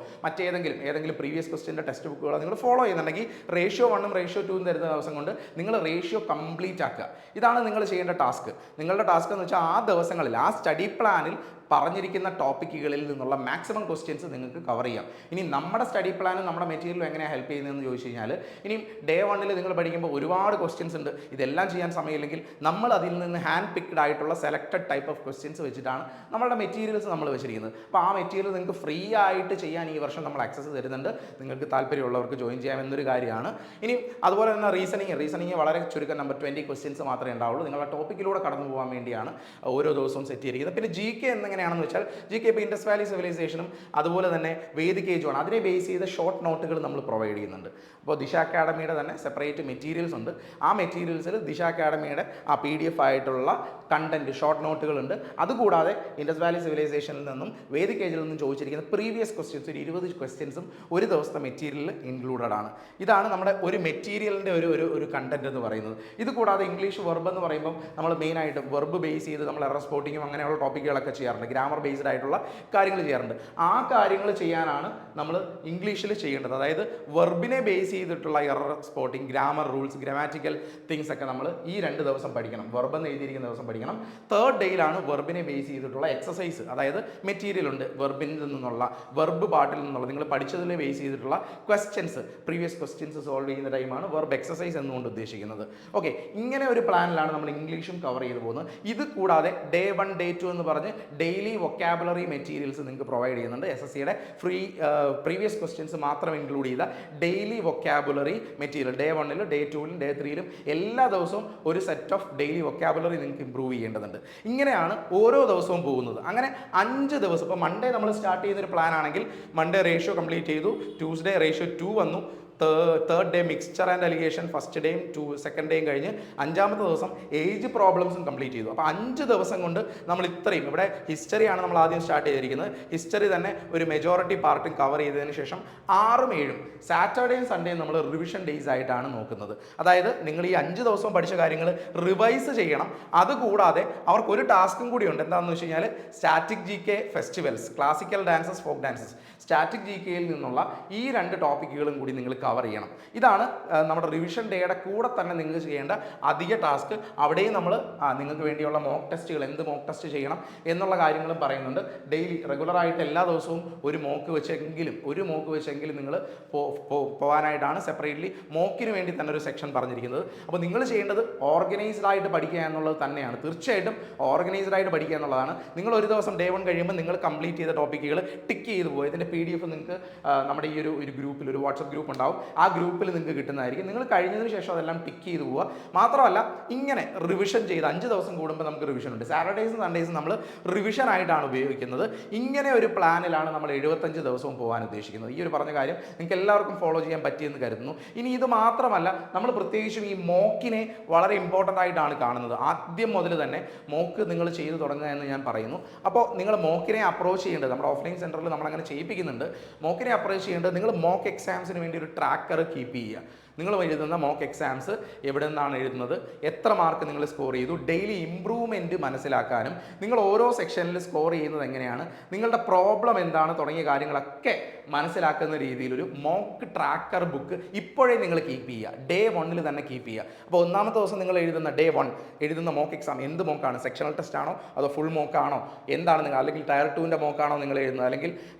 ഏതെങ്കിലും പ്രീവിയസ് ക്വസ്റ്റ്യൻ്റെ ടെക്സ്റ്റ് ബുക്കുകളോ നിങ്ങൾ ഫോളോ ചെയ്യുന്നുണ്ടെങ്കിൽ റേഷ്യോ 1 റേഷ്യോ 2 തരുന്ന ദിവസം കൊണ്ട് നിങ്ങൾ റേഷ്യോ കംപ്ലീറ്റ് ആക്കുക. ഇതാണ് നിങ്ങൾ ചെയ്യേണ്ട ടാസ്ക്. നിങ്ങളുടെ ടാസ്ക് എന്ന് വെച്ചാൽ ആ ദിവസങ്ങളിൽ ആ സ്റ്റഡി പ്ലാനിൽ പറഞ്ഞിരിക്കുന്ന ടോപ്പിക്കുകളിൽ നിന്നുള്ള മാക്സിമം ക്വസ്റ്റ്യൻസ് നിങ്ങൾക്ക് കവർ ചെയ്യാം. ഇനി നമ്മുടെ സ്റ്റഡി പ്ലാനും നമ്മുടെ മെറ്റീരിയലും എങ്ങനെയാണ് ഹെൽപ്പ് ചെയ്യുന്നതെന്ന് ചോദിച്ചു കഴിഞ്ഞാൽ, ഇനി ഡേ 1 നിങ്ങൾ പഠിക്കുമ്പോൾ ഒരുപാട് ക്വസ്റ്റ്യൻസ് ഉണ്ട്. ഇതെല്ലാം ചെയ്യാൻ സമയമില്ലെങ്കിൽ നമ്മൾ അതിൽ നിന്ന് ഹാൻഡ് പിക്ഡ് ആയിട്ടുള്ള സെലക്റ്റഡ് ടൈപ്പ് ഓഫ് ക്വസ്റ്റ്യൻസ് വെച്ചിട്ടാണ് നമ്മളുടെ മെറ്റീരിയൽസ് നമ്മൾ വെച്ചിരിക്കുന്നത്. അപ്പോൾ ആ മെറ്റീരിയൽ നിങ്ങൾക്ക് ഫ്രീ ആയിട്ട് ചെയ്യാൻ ഈ വർഷം നമ്മൾ ആക്സസ് തരുന്നുണ്ട്. നിങ്ങൾക്ക് താല്പര്യമുള്ളവർക്ക് ജോയിൻ ചെയ്യാമെന്നൊരു കാര്യമാണ്. ഇനി അതുപോലെ തന്നെ റീസണിങ് വളരെ ചുരുക്കം നമ്പർ 20 ക്വസ്റ്റ്യൻസ് മാത്രമേ ഉണ്ടാവുള്ളൂ. നിങ്ങളുടെ ടോപ്പിക്കിലൂടെ കടന്നു പോകാൻ വേണ്ടിയാണ് ഓരോ ദിവസവും സെറ്റ് ചെയ്തിരിക്കുന്നത്. പിന്നെ GK എങ്ങനെയാണെന്ന് വെച്ചാൽ GK ഇപ്പോൾ ഇൻഡസ് വാലി സിവിലൈസേഷനും അതുപോലെ തന്നെ വേദിക് ഏജുമാണ്. അതിനെ ബേസ് ചെയ്ത ഷോർട്ട് നോട്ടുകൾ നമ്മൾ പ്രൊവൈഡ് ചെയ്യുന്നുണ്ട്. അപ്പോൾ ദിശ അക്കാഡമിയുടെ തന്നെ സെപ്പറേറ്റ് മെറ്റീരിയൽസ് ഉണ്ട്. ആ മെറ്റീരിയൽസിൽ ദിശ അക്കാഡമിയുടെ ആ PDF ആയിട്ടുള്ള കണ്ടന്റ് ഷോർട്ട് നോട്ടുകളുണ്ട്. അതുകൂടാതെ ഇൻഡസ് വാലി സിവിലൈസേഷനിൽ നിന്നും വേദിക് ഏജിൽ നിന്നും ചോദിച്ചിരിക്കുന്ന പ്രീവിയസ് ക്വസ്റ്റ്യൻസ് ഒരു 20 ക്വസ്റ്റ്യൻസും ഒരു ദിവസത്തെ മെറ്റീരിയലിൽ ഇൻക്ലൂഡഡ് ആണ്. ഇതാണ് നമ്മുടെ ഒരു മെറ്റീരിയലിൻ്റെ ഒരു കണ്ടന്റ് എന്ന് പറയുന്നത്. ഇത് കൂടാതെ ഇംഗ്ലീഷ് വെർബ് എന്ന് പറയുമ്പോൾ നമ്മൾ മെയിനായിട്ട് വെർബ് ബേസ് ചെയ്ത് നമ്മൾ എറർ സ്പോട്ടിങ്ങും അങ്ങനെയുള്ള ടോപ്പിക്കുകളൊക്കെ ചെയ്യാറുണ്ട്. ഗ്രാമർ ബേസ്ഡ് ആയിട്ടുള്ള കാര്യങ്ങൾ ചെയ്യാറുണ്ട്. ആ കാര്യങ്ങൾ ചെയ്യാനാണ് നമ്മൾ ഇംഗ്ലീഷിൽ ചെയ്യേണ്ടത്. അതായത് വെർബിനെ ബേസ് ചെയ്തിട്ടുള്ള error spotting, grammar rules, grammatical things ഒക്കെ നമ്മൾ ഈ 2 ദിവസം പഠിക്കണം. വെർബ് എന്ന് എഴുതിയിരിക്കുന്ന ദിവസം പഠിക്കണം. 3rd ഡേയിലാണ് വെർബിനെ ബേസ് ചെയ്തിട്ടുള്ള എക്സസൈസ്, അതായത് മെറ്റീരിയൽ ഉണ്ട് വെർബിൽ നിന്നുള്ള, വെർബ് പാർട്ടിൽ നിന്നുള്ള നിങ്ങൾ പഠിച്ചതിൽ ബേസ് ചെയ്തിട്ടുള്ള ക്വസ്റ്റ്യൻസ്, പ്രീവിയസ് ക്വസ്റ്റ്യൻസ് സോൾവ് ചെയ്യുന്ന ടൈമാണ് വെർബ് എക്സസൈസ് എന്നുകൊണ്ട് ഉദ്ദേശിക്കുന്നത്. ഓക്കെ, ഇങ്ങനെ ഒരു പ്ലാനിലാണ് നമ്മൾ ഇംഗ്ലീഷും കവർ ചെയ്ത് പോകുന്നത്. ഇത് കൂടാതെ ഡേ 1 ഡേ 2 എന്ന് പറഞ്ഞ് ഡെയിലി വൊക്കാബുലറി മെറ്റീരിയൽസ് നിങ്ങൾക്ക് പ്രൊവൈഡ് ചെയ്യുന്നുണ്ട്. SSCയുടെ ഫ്രീ പ്രീവിയസ് ക്വസ്റ്റ്യൻസ് മാത്രം ഇൻക്ലൂഡ് ചെയ്ത daily vocabulary material day 1 day 2 day 3 എല്ലാ ദിവസവും ഒരു സെറ്റ് ഓഫ് ഡെയിലി വൊക്കാബുലറി നിങ്ങൾക്ക് ഇമ്പ്രൂവ് ചെയ്യേണ്ടതുണ്ട്. ഇങ്ങനെയാണ് ഓരോ ദിവസവും പോകുന്നത്. അങ്ങനെ 5 ദിവസം, ഇപ്പോൾ മൺഡേ നമ്മൾ സ്റ്റാർട്ട് ചെയ്യുന്നൊരു പ്ലാൻ ആണെങ്കിൽ മൺഡേ റേഷ്യോ കംപ്ലീറ്റ് ചെയ്തു, ട്യൂസ്ഡേ റേഷ്യോ 2 വന്നു, third day mixture and alligation first ഡേയും സെക്കൻഡ് ഡേയും കഴിഞ്ഞ് 5ാമത്തെ ദിവസം ഏജ് പ്രോബ്ലംസും കംപ്ലീറ്റ് ചെയ്തു. അപ്പോൾ 5 ദിവസം കൊണ്ട് നമ്മൾ ഇത്രയും, ഇവിടെ ഹിസ്റ്ററിയാണ് നമ്മൾ ആദ്യം സ്റ്റാർട്ട് ചെയ്തിരിക്കുന്നത്. ഹിസ്റ്ററി തന്നെ ഒരു മെജോറിറ്റി പാർട്ടും കവർ ചെയ്തതിന് ശേഷം 6ഉം 7ഉം സാറ്റർഡേയും സൺഡേയും നമ്മൾ റിവിഷൻ ഡേയ്സ് ആയിട്ടാണ് നോക്കുന്നത്. അതായത് നിങ്ങൾ ഈ 5 ദിവസവും പഠിച്ച കാര്യങ്ങൾ റിവൈസ് ചെയ്യണം. അതുകൂടാതെ അവർക്ക് ഒരു ടാസ്കും കൂടിയുണ്ട്. എന്താണെന്ന് വെച്ച് കഴിഞ്ഞാൽ static GK festivals, classical dances, folk dances, static GKയിൽ നിന്നുള്ള ഈ 2 ടോപ്പിക്കുകളും കൂടി നിങ്ങൾ കവർ ചെയ്യണം. ഇതാണ് നമ്മുടെ റിവിഷൻ ഡേയുടെ കൂടെ തന്നെ നിങ്ങൾക്ക് ചെയ്യേണ്ട അധിക ടാസ്ക്. അവിടെയും നമ്മൾ നിങ്ങൾക്ക് വേണ്ടിയുള്ള മോക്ക് ടെസ്റ്റുകൾ, എന്ത് മോക്ക് ടെസ്റ്റ് ചെയ്യണം എന്നുള്ള കാര്യങ്ങളും പറയുന്നുണ്ട്. ഡെയിലി റെഗുലറായിട്ട് എല്ലാ ദിവസവും ഒരു മോക്ക് വെച്ചെങ്കിലും നിങ്ങൾ പോകാനായിട്ടാണ് സെപ്പറേറ്റ്ലി മോക്കിന് വേണ്ടി തന്നെ ഒരു സെക്ഷൻ പറഞ്ഞിരിക്കുന്നത്. അപ്പോൾ നിങ്ങൾ ചെയ്യേണ്ടത് ഓർഗനൈസ്ഡ് ആയിട്ട് പഠിക്കുക എന്നുള്ളത് തന്നെയാണ്. തീർച്ചയായിട്ടും ഓർഗനൈസ്ഡ് ആയിട്ട് പഠിക്കുക എന്നുള്ളതാണ്. നിങ്ങൾ ഒരു ദിവസം ഡേ 1 കഴിയുമ്പോൾ നിങ്ങൾ കംപ്ലീറ്റ് ചെയ്ത ടോപ്പിക്കുകൾ ടിക്ക് ചെയ്ത് പോകും. ഇതിൻ്റെ PDF നിങ്ങൾക്ക് നമ്മുടെ ഈ ഒരു ഗ്രൂപ്പിൽ, ഒരു വാട്സപ്പ് ഗ്രൂപ്പ് ഉണ്ടാവും. ആ ഗ്രൂപ്പിൽ നിങ്ങൾക്ക് കിട്ടുന്നതായിരിക്കും. നിങ്ങൾ കഴിഞ്ഞതിന് ശേഷം അതെല്ലാം ടിക്ക് ചെയ്ത് പോവുക. മാത്രമല്ല ഇങ്ങനെ റിവിഷൻ ചെയ്ത് 5 ദിവസം കൂടുമ്പോൾ നമുക്ക് റിവിഷൻ ഉണ്ട്. സാറ്റർഡേയ്സും സൺഡേയ്സും നമ്മൾ റിവിഷൻ ആയിട്ടാണ് ഉപയോഗിക്കുന്നത്. ഇങ്ങനെ ഒരു പ്ലാനിലാണ് നമ്മൾ 75 ദിവസവും പോകാൻ ഉദ്ദേശിക്കുന്നത്. ഈ ഒരു പറഞ്ഞ കാര്യം നിങ്ങൾക്ക് എല്ലാവർക്കും ഫോളോ ചെയ്യാൻ പറ്റിയെന്ന് കരുതുന്നു. ഇനി ഇത് മാത്രമല്ല, നമ്മൾ പ്രത്യേകിച്ചും ഈ മോക്കിനെ വളരെ ഇമ്പോർട്ടൻ്റ് ആയിട്ടാണ് കാണുന്നത്. ആദ്യം മുതൽ തന്നെ മോക്ക് നിങ്ങൾ ചെയ്തു തുടങ്ങുക എന്ന് ഞാൻ പറയുന്നു. അപ്പോൾ നിങ്ങൾ മോക്കിനെ അപ്രോച്ച് ചെയ്യേണ്ടത്, നമ്മുടെ ഓഫ്ലൈൻ സെൻറ്ററിൽ നമ്മളങ്ങനെ ചെയ്യിപ്പിക്കുന്നുണ്ട്. മോക്കിനെ അപ്രോച്ച് ചെയ്യേണ്ടത് നിങ്ങൾ മോക്ക് എക്സാംസിന് വേണ്ടി ഒരു ട്രാക്കർ കീപ്പ് ചെയ്യുക. നിങ്ങൾ എഴുതുന്ന മോക്ക് എക്സാംസ് എവിടെ നിന്നാണ് എഴുതുന്നത്, എത്ര മാർക്ക് നിങ്ങൾ സ്കോർ ചെയ്തു, ഡെയിലി ഇമ്പ്രൂവ്മെൻറ്റ് മനസ്സിലാക്കാനും നിങ്ങൾ ഓരോ സെക്ഷനിൽ സ്കോർ ചെയ്യുന്നത് എങ്ങനെയാണ്, നിങ്ങളുടെ പ്രോബ്ലം എന്താണ് തുടങ്ങിയ കാര്യങ്ങളൊക്കെ മനസ്സിലാക്കുന്ന രീതിയിലൊരു മോക്ക് ട്രാക്കർ ബുക്ക് ഇപ്പോഴേ നിങ്ങൾ കീപ്പ് ചെയ്യുക. ഡേ 1 തന്നെ കീപ്പ് ചെയ്യുക. അപ്പോൾ ഒന്നാമത്തെ ദിവസം നിങ്ങൾ എഴുതുന്ന ഡേ 1 എഴുതുന്ന മോക്ക് എക്സാം എന്ത് മോക്കാണ്, സെക്ഷണൽ ടെസ്റ്റ് ആണോ അതോ ഫുൾ മോക്കാണോ, എന്താണ് നിങ്ങൾ, അല്ലെങ്കിൽ ടയർ 2ൻ്റെ മോക്കാണോ നിങ്ങൾ എഴുതുന്നത്, അല്ലെങ്കിൽ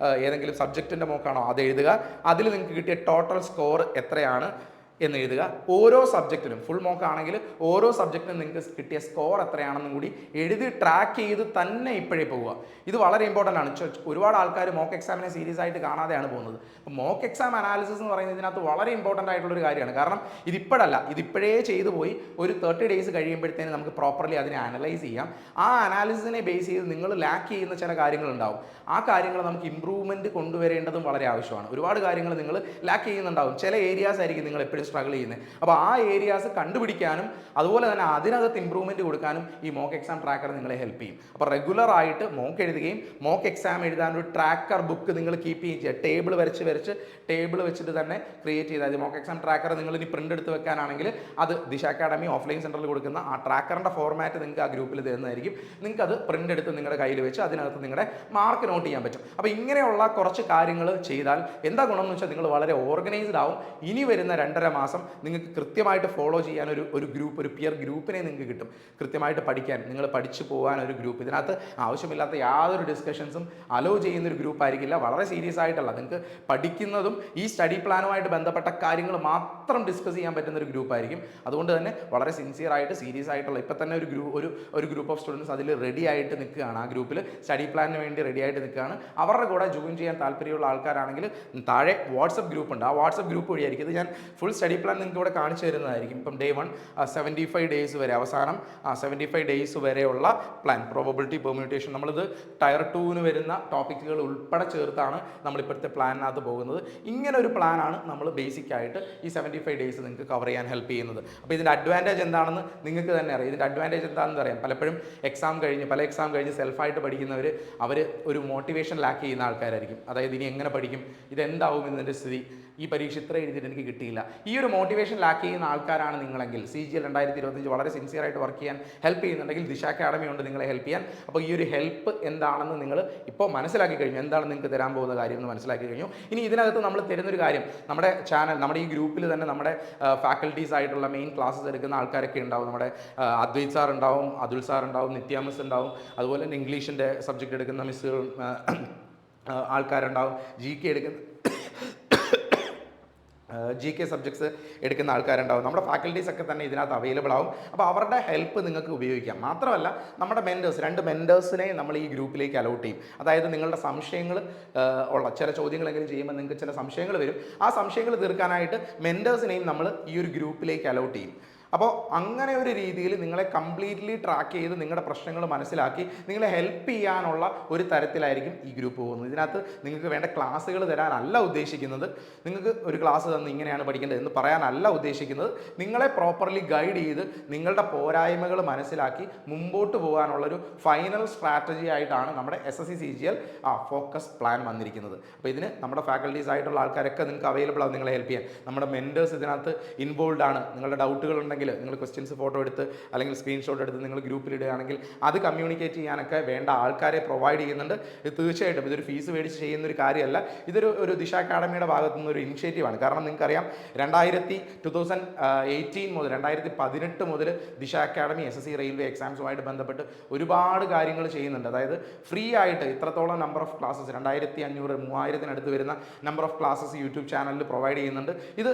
ഏതെങ്കിലും സബ്ജക്റ്റിൻ്റെ മോക്കാണോ അത് എഴുതുക. അതിൽ നിങ്ങൾക്ക് കിട്ടിയ ടോട്ടൽ സ്കോർ എത്രയാണ് എന്ന് എഴുതുക. ഓരോ സബ്ജക്റ്റിനും ഫുൾ മോക്ക് ആണെങ്കിൽ ഓരോ സബ്ജക്റ്റിനും നിങ്ങൾക്ക് കിട്ടിയ സ്കോർ എത്രയാണെന്നും കൂടി എഴുതി ട്രാക്ക് ചെയ്ത് തന്നെ ഇപ്പോഴേ പോവുക. ഇത് വളരെ ഇമ്പോർട്ടൻ്റ് ആണ്. ഒരുപാട് ആൾക്കാർ മോക്ക് എക്സാമിനെ സീരിയസ് ആയിട്ട് കാണാതെയാണ് പോകുന്നത്. അപ്പോൾ മോക്ക് എക്സാം അനാലിസിസ് എന്ന് പറയുന്നത് ഇതിനകത്ത് വളരെ ഇമ്പോർട്ടൻ്റ് ആയിട്ടുള്ളൊരു കാര്യമാണ്. കാരണം ഇതിപ്പോഴേ ചെയ്തു പോയി ഒരു 30 ഡേയ്സ് കഴിയുമ്പോഴത്തേന് നമുക്ക് പ്രോപ്പർലി അതിനെ അനലൈസ് ചെയ്യാം. ആ അനാലിസിസിനെ ബേസ് ചെയ്ത് നിങ്ങൾ ലാക്ക് ചെയ്യുന്ന ചില കാര്യങ്ങളുണ്ടാവും. ആ കാര്യങ്ങൾ നമുക്ക് ഇമ്പ്രൂവ്മെൻറ്റ് കൊണ്ടുവരേണ്ടതും വളരെ ആവശ്യമാണ്. ഒരുപാട് കാര്യങ്ങൾ നിങ്ങൾ ലാക്ക് ചെയ്യുന്നുണ്ടാവും. ചില ഏരിയാസ് ആയിരിക്കും നിങ്ങൾ എപ്പോഴും സ്ട്രഗിൾ ചെയ്യുന്നത്. അപ്പോൾ ആ ഏരിയാസ് കണ്ടുപിടിക്കാനും അതുപോലെ തന്നെ അതിനകത്ത് ഇമ്പ്രൂവ്മെൻറ്റ് കൊടുക്കാനും ഈ മോക്ക് എക്സാം ട്രാക്കർ നിങ്ങളെ ഹെൽപ്പ് ചെയ്യും. അപ്പോൾ റെഗുലർ ആയിട്ട് മോക്ക് എഴുതുകയും മോക്ക് എക്സാം എഴുതാൻ ഒരു ട്രാക്കർ ബുക്ക് നിങ്ങൾ കീപ്പ് ചെയ്യുക. ടേബിൾ വെച്ചിട്ട് തന്നെ ക്രിയേറ്റ് ചെയ്താൽ മോക്ക് എക്സാം ട്രാക്കർ നിങ്ങൾ ഇനി പ്രിൻ്റ് എടുത്ത് വെക്കാനാണെങ്കിൽ അത് ദിശ അക്കാഡമി ഓഫ്ലൈൻ സെൻറ്ററിൽ കൊടുക്കുന്ന ആ ട്രാക്കറിൻ്റെ ഫോർമാറ്റ് നിങ്ങൾക്ക് ആ ഗ്രൂപ്പിൽ തരുന്നതായിരിക്കും. നിങ്ങൾക്ക് അത് പ്രിൻ്റ് എടുത്ത് നിങ്ങളുടെ കയ്യിൽ വെച്ച് അതിനകത്ത് നിങ്ങളുടെ മാർക്ക് നോട്ട് ചെയ്യാൻ പറ്റും. അപ്പോൾ ഇങ്ങനെയുള്ള കുറച്ച് കാര്യങ്ങൾ ചെയ്താൽ എന്താ ഗുണം എന്ന് വെച്ചാൽ നിങ്ങൾ വളരെ ഓർഗനൈസ്ഡ് ആവും. ഇനി വരുന്ന 2.5 മാസം നിങ്ങൾക്ക് കൃത്യമായിട്ട് ഫോളോ ചെയ്യാൻ ഒരു ഗ്രൂപ്പ്, ഒരു പിയർ ഗ്രൂപ്പിനെ നിങ്ങൾക്ക് കിട്ടും. കൃത്യമായിട്ട് പഠിക്കാൻ, നിങ്ങൾ പഠിച്ചു പോകാൻ ഒരു ഗ്രൂപ്പ്. ഇതിനകത്ത് ആവശ്യമില്ലാത്ത യാതൊരു ഡിസ്കഷൻസും അലോ ചെയ്യുന്നൊരു ഗ്രൂപ്പ് ആയിരിക്കില്ല. വളരെ സീരിയസ് ആയിട്ടുള്ള, നിങ്ങൾക്ക് പഠിക്കുന്നതും ഈ സ്റ്റഡി പ്ലാനുമായിട്ട് ബന്ധപ്പെട്ട കാര്യങ്ങൾ മാത്രം ഡിസ്കസ് ചെയ്യാൻ പറ്റുന്ന ഒരു ഗ്രൂപ്പായിരിക്കും. അതുകൊണ്ട് തന്നെ വളരെ സിൻസിയർ ആയിട്ട് സീരിയസ് ആയിട്ടുള്ള ഇപ്പം തന്നെ ഒരു ഗ്രൂപ്പ് ഓഫ് സ്റ്റുഡൻസ് അതിൽ റെഡി ആയിട്ട് നിൽക്കുകയാണ്. ആ ഗ്രൂപ്പിൽ സ്റ്റഡി പ്ലാനിന് വേണ്ടി റെഡി ആയിട്ട് നിൽക്കുകയാണ്. അവരുടെ കൂടെ ജോയിൻ ചെയ്യാൻ താല്പര്യമുള്ള ആൾക്കാരാണെങ്കിൽ താഴെ വാട്സപ്പ് ഗ്രൂപ്പ് ഉണ്ട്. ആ വാട്സപ്പ് ഗ്രൂപ്പ് വഴിയായിരിക്കും ഇത് ഞാൻ ഫുൾ സ്റ്റഡി പ്ലാൻ നിങ്ങൾക്ക് ഇവിടെ കാണിച്ചു തരുന്നതായിരിക്കും. ഇപ്പം ഡേ 1 75 ഡേയ്സ് വരെ, അവസാനം 75 ഡേയ്സ് വരെയുള്ള പ്ലാൻ, പ്രോബബിലിറ്റി, പെർമ്യൂട്ടേഷൻ, നമ്മളിത് ടയർ 2 വരുന്ന ടോപ്പിക്കുകൾ ഉൾപ്പെടെ ചേർത്താണ് നമ്മളിപ്പോഴത്തെ പ്ലാനിനകത്ത് പോകുന്നത്. ഇങ്ങനെ ഒരു പ്ലാനാണ് നമ്മൾ ബേസിക് ആയിട്ട് ഈ 75 ഡേയ്സ് നിങ്ങൾക്ക് കവർ ചെയ്യാൻ ഹെൽപ്പ് ചെയ്യുന്നത്. അപ്പോൾ ഇതിൻ്റെ അഡ്വാൻറ്റേജ് എന്താണെന്ന് നിങ്ങൾക്ക് തന്നെ അറിയാം. ഇതിൻ്റെ അഡ്വാൻറ്റേജ് എന്താണെന്ന് അറിയാം. പലപ്പോഴും പല എക്സാം കഴിഞ്ഞ് സെൽഫായിട്ട് പഠിക്കുന്നവർ ഒരു മോട്ടിവേഷൻ ലാക്ക് ചെയ്യുന്ന ആൾക്കാരായിരിക്കും. അതായത് ഇനി എങ്ങനെ പഠിക്കും, ഇതെന്താവും ഇതിൻ്റെ സ്ഥിതി, ഈ പരീക്ഷ ഇത്ര എഴുതിയിട്ട് എനിക്ക് കിട്ടിയില്ല. ഈ ഒരു മോട്ടിവേഷൻ ലാക്ക് ചെയ്യുന്ന ആൾക്കാരാണ് നിങ്ങളെങ്കിൽ CGL 2025 വളരെ സിൻസിയർ ആയിട്ട് വർക്ക് ചെയ്യാൻ ഹെൽപ്പ് ചെയ്യുന്നുണ്ടെങ്കിൽ ദിശ അക്കാഡമി ഉണ്ട് നിങ്ങളെ ഹെൽപ്പ് ചെയ്യാൻ. അപ്പോൾ ഈ ഒരു ഹെൽപ്പ് എന്താണെന്ന് നിങ്ങൾ ഇപ്പോൾ മനസ്സിലാക്കി കഴിഞ്ഞു. എന്താണ് നിങ്ങൾക്ക് തരാൻ പോകുന്ന കാര്യം എന്ന് മനസ്സിലാക്കി കഴിഞ്ഞു. ഇനി ഇതിനകത്ത് നമ്മൾ തരുന്നൊരു കാര്യം, നമ്മുടെ ചാനൽ, നമ്മുടെ ഈ ഗ്രൂപ്പിൽ തന്നെ നമ്മുടെ ഫാക്കൽറ്റീസ് ആയിട്ടുള്ള മെയിൻ ക്ലാസ്സസ് എടുക്കുന്ന ആൾക്കാരൊക്കെ ഉണ്ടാവും. നമ്മുടെ അദ്വൈത് സാർ ഉണ്ടാവും, അതുൽ സാർ ഉണ്ടാവും, നിത്യ മിസ് ഉണ്ടാവും, അതുപോലെ തന്നെ ഇംഗ്ലീഷിൻ്റെ സബ്ജക്റ്റ് എടുക്കുന്ന മിസ്സുകൾ ആൾക്കാരുണ്ടാവും, GK സബ്ജക്ട്സ് എടുക്കുന്ന ആൾക്കാരുണ്ടാവും. നമ്മുടെ ഫാക്കൽറ്റീസ് ഒക്കെ തന്നെ ഇതിനകത്ത് അവൈലബിൾ ആവും. അപ്പോൾ അവരുടെ ഹെൽപ്പ് നിങ്ങൾക്ക് ഉപയോഗിക്കാം. മാത്രമല്ല നമ്മുടെ രണ്ട് മെൻറ്റേഴ്സിനെ നമ്മൾ ഈ ഗ്രൂപ്പിലേക്ക് അലോട്ട് ചെയ്യും. അതായത് നിങ്ങളുടെ സംശയങ്ങൾ ചില ചോദ്യങ്ങളെങ്കിലും ചെയ്യുമ്പോൾ നിങ്ങൾക്ക് ചില സംശയങ്ങൾ വരും. ആ സംശയങ്ങൾ തീർക്കാനായിട്ട് മെൻറ്റേഴ്സിനെയും നമ്മൾ ഈ ഒരു ഗ്രൂപ്പിലേക്ക് അലോട്ട് ചെയ്യും. അപ്പോൾ അങ്ങനെ ഒരു രീതിയിൽ നിങ്ങളെ കംപ്ലീറ്റ്ലി ട്രാക്ക് ചെയ്ത് നിങ്ങളുടെ പ്രശ്നങ്ങൾ മനസ്സിലാക്കി നിങ്ങളെ ഹെൽപ്പ് ചെയ്യാനുള്ള ഒരു തരത്തിലായിരിക്കും ഈ ഗ്രൂപ്പ് പോകുന്നത്. ഇതിനകത്ത് നിങ്ങൾക്ക് വേണ്ട ക്ലാസ്സുകൾ തരാനല്ല ഉദ്ദേശിക്കുന്നത്, നിങ്ങൾക്ക് ഒരു ക്ലാസ് തന്ന് ഇങ്ങനെയാണ് പഠിക്കേണ്ടത് എന്ന് പറയാനല്ല ഉദ്ദേശിക്കുന്നത്. നിങ്ങളെ പ്രോപ്പർലി ഗൈഡ് ചെയ്ത് നിങ്ങളുടെ പോരായ്മകൾ മനസ്സിലാക്കി മുമ്പോട്ട് പോകാനുള്ളൊരു ഫൈനൽ സ്ട്രാറ്റജി ആയിട്ടാണ് നമ്മുടെ SSC CGL ഫോക്കസ് പ്ലാൻ വന്നിരിക്കുന്നത്. അപ്പോൾ ഇതിന് നമ്മുടെ ഫാക്കൽറ്റീസ് ആയിട്ടുള്ള ആൾക്കാരൊക്കെ നിങ്ങൾക്ക് അവൈലബിൾ ആവും നിങ്ങളെ ഹെൽപ്പ് ചെയ്യാൻ. നമ്മുടെ മെൻറ്റേഴ്സ് ഇതിനകത്ത് ഇൻവോൾവ് ആണ്. നിങ്ങളുടെ ഡൗട്ടുകൾ ഉണ്ടെങ്കിൽ നിങ്ങൾ ക്വസ്റ്റ്യൻസ് ഫോട്ടോ എടുത്ത് അല്ലെങ്കിൽ സ്ക്രീൻഷോട്ട് എടുത്ത് നിങ്ങൾ ഗ്രൂപ്പിലിടുകയാണെങ്കിൽ അത് കമ്മ്യൂണിക്കേറ്റ് ചെയ്യാനൊക്കെ വേണ്ട ആൾക്കാരെ പ്രൊവൈഡ് ചെയ്യുന്നുണ്ട്. ഇത് തീർച്ചയായിട്ടും ഇതൊരു ഫീസ് മേടിച്ച് ചെയ്യുന്നൊരു കാര്യമല്ല. ഇതൊരു ദിശ അക്കാഡമിയുടെ ഭാഗത്തു നിന്നൊരു ഇനിഷ്യേറ്റീവാണ്. കാരണം നിങ്ങൾക്കറിയാം 2018 മുതൽ 2018 മുതൽ ദിശ അക്കാഡമി SSC റെയിൽവേ എക്സാംസുമായിട്ട് ബന്ധപ്പെട്ട് ഒരുപാട് കാര്യങ്ങൾ ചെയ്യുന്നുണ്ട്. അതായത് ഫ്രീ ആയിട്ട് ഇത്രത്തോളം നമ്പർ ഓഫ് ക്ലാസ്സസ് 2500 3000 വരുന്ന നമ്പർ ഓഫ് ക്ലാസ്സസ് യൂട്യൂബ് ചാനലിൽ പ്രൊവൈഡ് ചെയ്യുന്നുണ്ട്. ഇത്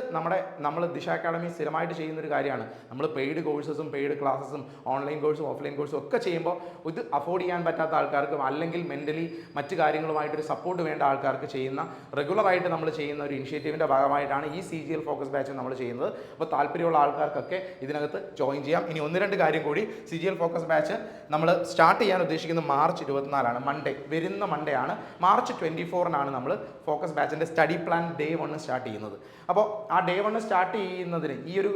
നമ്മൾ ദിശ അക്കാഡമി സ്ഥിരമായിട്ട് ചെയ്യുന്നൊരു കാര്യമാണ്. നമ്മൾ പെയ്ഡ് കോഴ്സസും പെയ്ഡ് ക്ലാസ്സസും ഓൺലൈൻ കോഴ്സും ഓഫ്ലൈൻ കോഴ്സും ഒക്കെ ചെയ്യുമ്പോൾ ഇത് അഫോർഡ് ചെയ്യാൻ പറ്റാത്ത ആൾക്കാർക്കും അല്ലെങ്കിൽ മെൻ്റലി മറ്റ് കാര്യങ്ങളുമായിട്ടൊരു സപ്പോർട്ട് വേണ്ട ആൾക്കാർക്ക് ചെയ്യുന്ന റെഗുലറായിട്ട് നമ്മൾ ചെയ്യുന്ന ഒരു ഇനിഷ്യേറ്റീവിൻ്റെ ഭാഗമായിട്ടാണ് ഈ CGL ഫോക്കസ് ബാച്ച് നമ്മൾ ചെയ്യുന്നത്. അപ്പോൾ താല്പര്യമുള്ള ആൾക്കാർക്കൊക്കെ ഇതിനകത്ത് ജോയിൻ ചെയ്യാം. ഇനി 1-2 കാര്യം കൂടി, CGL ഫോക്കസ് ബാച്ച് നമ്മൾ സ്റ്റാർട്ട് ചെയ്യാൻ ഉദ്ദേശിക്കുന്നത് മാർച്ച് 24 മൺഡേ, വരുന്ന മൺഡേ ആണ്. മാർച്ച് 24 നമ്മൾ ഫോക്കസ് ബാച്ചിൻ്റെ സ്റ്റഡി പ്ലാൻ ഡേ 1 സ്റ്റാർട്ട് ചെയ്യുന്നത്. അപ്പോൾ ആ ഡേ 1 സ്റ്റാർട്ട് ചെയ്യുന്നതിന് ഈ ഒരു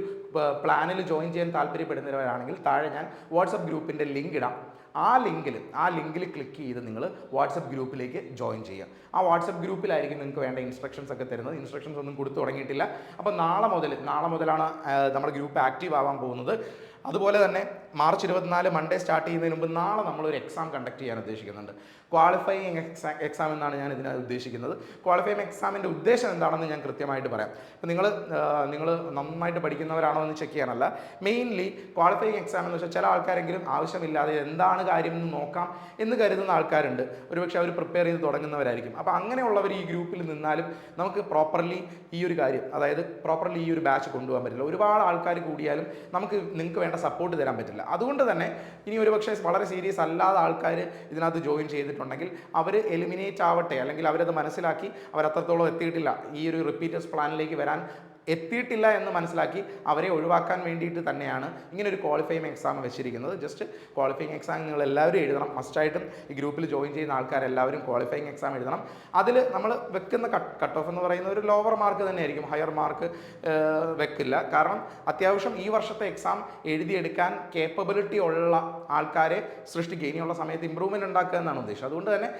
പ്ലാനിൽ ജോയിൻ ചെയ്യാൻ താല്പര്യപ്പെടുന്നവരാണെങ്കിൽ താഴെ ഞാൻ വാട്സപ്പ് ഗ്രൂപ്പിൻ്റെ ലിങ്ക് ഇടാം. ആ ലിങ്കിൽ ക്ലിക്ക് ചെയ്ത് നിങ്ങൾ വാട്സപ്പ് ഗ്രൂപ്പിലേക്ക് ജോയിൻ ചെയ്യുക. ആ വാട്സപ്പ് ഗ്രൂപ്പിലായിരിക്കും നിങ്ങൾക്ക് വേണ്ട ഇൻസ്ട്രക്ഷൻസ് ഒക്കെ തരുന്നത്. ഇൻസ്ട്രക്ഷൻസ് ഒന്നും കൊടുത്തു തുടങ്ങിയിട്ടില്ല. അപ്പോൾ നാളെ മുതലാണ് നമ്മുടെ ഗ്രൂപ്പ് ആക്റ്റീവ് ആവാൻ പോകുന്നത്. അതുപോലെ തന്നെ മാർച്ച് 24 മൺഡേ സ്റ്റാർട്ട് ചെയ്യുന്നതിന് മുമ്പ് നാളെ നമ്മളൊരു എക്സാം കണ്ടക്ട് ചെയ്യാൻ ഉദ്ദേശിക്കുന്നുണ്ട്. ക്വാളിഫയിങ് എക്സാം എന്നാണ് ഞാൻ ഇതിനകത്ത് ഉദ്ദേശിക്കുന്നത്. ക്വാളിഫയിങ് എക്സാമിൻ്റെ ഉദ്ദേശം എന്താണെന്ന് ഞാൻ കൃത്യമായിട്ട് പറയാം. അപ്പോൾ നിങ്ങൾ നന്നായിട്ട് പഠിക്കുന്നവരാണോ എന്ന് ചെക്ക് ചെയ്യാനല്ല, മെയിൻലി ക്വാളിഫയിങ് എക്സാം എന്ന് വെച്ചാൽ ചില ആൾക്കാരെങ്കിലും ആവശ്യമില്ലാതെ എന്താണ് കാര്യം എന്ന് നോക്കാം എന്ന് കരുതുന്ന ആൾക്കാരുണ്ട്. ഒരുപക്ഷെ അവർ പ്രിപ്പയർ ചെയ്ത് തുടങ്ങുന്നവരായിരിക്കും. അപ്പോൾ അങ്ങനെയുള്ളവർ ഈ ഗ്രൂപ്പിൽ നിന്നാലും നമുക്ക് പ്രോപ്പർലി ഈ ഒരു കാര്യം, അതായത് പ്രോപ്പർലി ഈ ഒരു ബാച്ച് കൊണ്ടുപോകാൻ പറ്റില്ല. ഒരുപാട് ആൾക്കാർ കൂടിയാലും നിങ്ങൾക്ക് വേണ്ട സപ്പോർട്ട് തരാൻ പറ്റില്ല. അതുകൊണ്ട് തന്നെ ഇനി ഒരുപക്ഷെ വളരെ സീരിയസ് അല്ലാത്ത ആൾക്കാർ ഇതിനകത്ത് ജോയിൻ ചെയ്തിട്ടുണ്ടെങ്കിൽ അവർ എലിമിനേറ്റ് ആവട്ടെ, അല്ലെങ്കിൽ അവരത് മനസ്സിലാക്കി അവർ അത്രത്തോളം എത്തിയിട്ടില്ല, ഈ ഒരു റിപ്പീറ്റേഴ്സ് പ്ലാനിലേക്ക് വരാൻ എത്തിയിട്ടില്ല എന്ന് മനസ്സിലാക്കി അവരെ ഒഴിവാക്കാൻ വേണ്ടിയിട്ട് തന്നെയാണ് ഇങ്ങനെ ഒരു ക്വാളിഫയിങ് എക്സാം വെച്ചിരിക്കുന്നത്. ജസ്റ്റ് ക്വാളിഫയിങ് എക്സാം നിങ്ങൾ എല്ലാവരും എഴുതണം. മസ്റ്റായിട്ടും ഈ ഗ്രൂപ്പിൽ ജോയിൻ ചെയ്യുന്ന ആൾക്കാരെല്ലാവരും ക്വാളിഫയിങ് എക്സാം എഴുതണം. അതിൽ നമ്മൾ വെക്കുന്ന കട്ട് ഓഫ് എന്ന് പറയുന്ന ഒരു ലോവർ മാർക്ക് തന്നെയായിരിക്കും, ഹയർ മാർക്ക് വെക്കില്ല. കാരണം അത്യാവശ്യം ഈ വർഷത്തെ എക്സാം എഴുതിയെടുക്കാൻ കേപ്പബിലിറ്റി ഉള്ള ആൾക്കാരെ സൃഷ്ടിക്കുക, ഇനിയുള്ള സമയത്ത് ഇമ്പ്രൂവ്മെൻറ്റ് ഉണ്ടാക്കുക എന്നാണ് ഉദ്ദേശം. അതുകൊണ്ട് തന്നെ